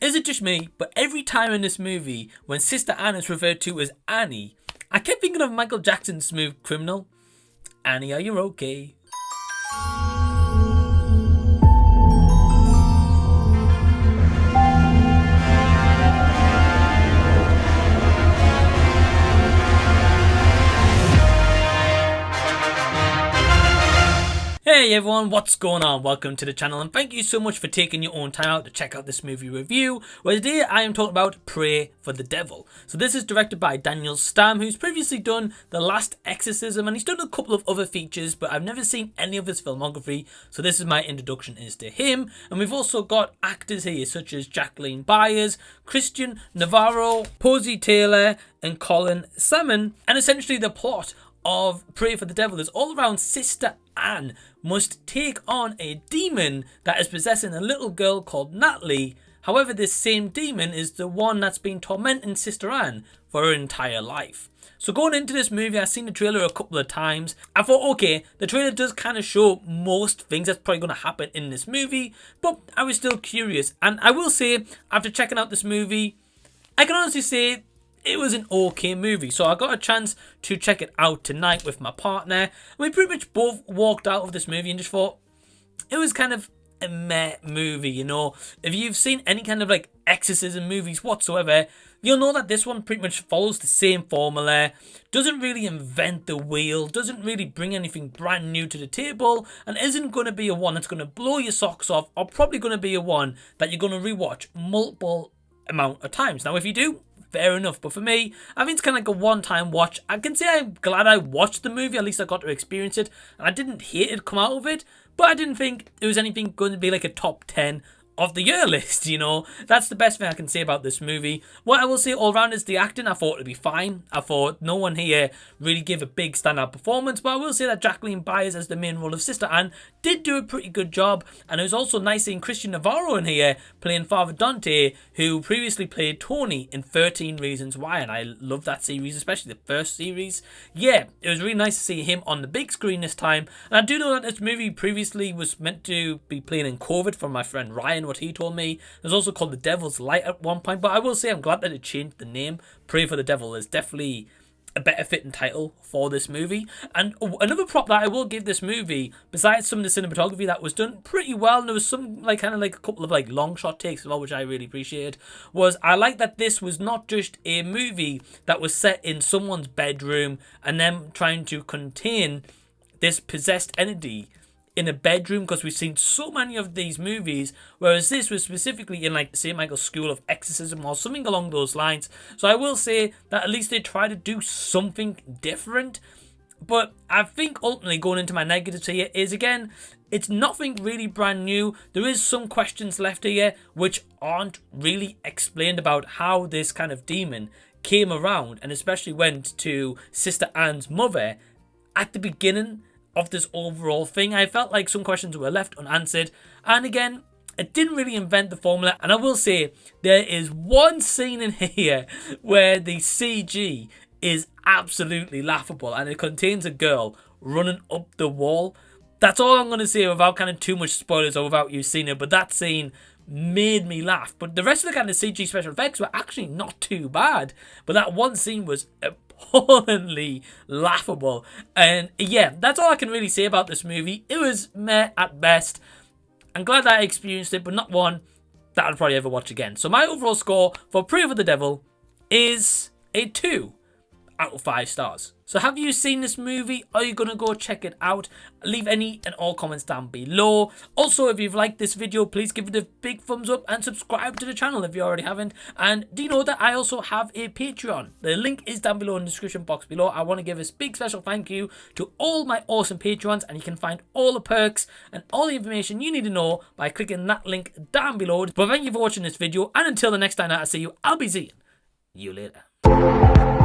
Is it just me, but every time in this movie, when Sister Anne is referred to as Annie, I kept thinking of Michael Jackson's Smooth Criminal. Annie, are you okay? Hey everyone, what's going on? Welcome to the channel and thank you so much for taking your own time out to check out this movie review, where today I am talking about Pray for the Devil. So this is directed by Daniel Stamm, who's previously done The Last Exorcism, and he's done a couple of other features, but I've never seen any of his filmography, so this is my introduction is to him. And we've also got actors here such as Jacqueline Byers, Christian Navarro, Posey Taylor, and Colin Salmon. And essentially the plot of Pray for the Devil is all around Sister Anne must take on a demon that is possessing a little girl called Natalie. However, this same demon is the one that's been tormenting Sister Anne for her entire life. So going into this movie, I've seen the trailer a couple of times. I thought, okay, the trailer does kind of show most things that's probably going to happen in this movie, but I was still curious. And I will say, after checking out this movie, I can honestly say it was an okay movie. So I got a chance to check it out tonight with my partner. And we pretty much both walked out of this movie and just thought it was kind of a meh movie, you know. If you've seen any kind of like exorcism movies whatsoever, you'll know that this one pretty much follows the same formula, doesn't really invent the wheel, doesn't really bring anything brand new to the table, and isn't going to be a one that's going to blow your socks off, or probably going to be a one that you're going to rewatch multiple amount of times. Now if you do, fair enough, but for me, I think it's kind of like a one-time watch. I can say I'm glad I watched the movie, at least I got to experience it, and I didn't hate it come out of it, but I didn't think it was anything going to be like a top 10 of the year list, you know. That's the best thing I can say about this movie. What I will say all around is the acting. I thought it'd be fine. I thought no one here really gave a big standout performance, but I will say that Jacqueline Byers as the main role of Sister Anne did do a pretty good job, and it was also nice seeing Christian Navarro in here playing Father Dante, who previously played Tony in 13 Reasons Why, and I love that series, especially the first series. Yeah, it was really nice to see him on the big screen this time, and I do know that this movie previously was meant to be playing in COVID from my friend Ryan, what he told me. It was also called The Devil's Light at one point, but I will say I'm glad that it changed the name. Pray for the Devil is definitely a better fitting title for this movie. And another prop that I will give this movie, besides some of the cinematography that was done pretty well, and there was some like kind of like a couple of like long shot takes as well, which I really appreciated, was I like that this was not just a movie that was set in someone's bedroom and them trying to contain this possessed entity in a bedroom, because we've seen so many of these movies, whereas this was specifically in like St. Michael's School of Exorcism or something along those lines. So I will say that at least they try to do something different. But I think ultimately going into my negatives here is, again, it's nothing really brand new. There is some questions left here which aren't really explained about how this kind of demon came around, and especially went to Sister Anne's mother at the beginning of this overall thing. I felt like some questions were left unanswered, and again, it didn't really invent the formula. And I will say there is one scene in here where the CG is absolutely laughable, and it contains a girl running up the wall. That's all I'm going to say without kind of too much spoilers or without you seeing it, but that scene made me laugh. But the rest of the kind of CG special effects were actually not too bad, but that one scene was appallingly laughable. And yeah, that's all I can really say about this movie. It was meh at best. I'm glad that I experienced it, but not one that I'd probably ever watch again. So my overall score for Pray for the Devil is a 2 out of 5 stars. So have you seen this movie? Are you going to go check it out? Leave any and all comments down below. Also, if you've liked this video, please give it a big thumbs up and subscribe to the channel if you already haven't. And do you know that I also have a Patreon? The link is down below in the description box below. I want to give a big special thank you to all my awesome Patrons, and you can find all the perks and all the information you need to know by clicking that link down below. But thank you for watching this video, and until the next time that I see you, I'll be seeing you later.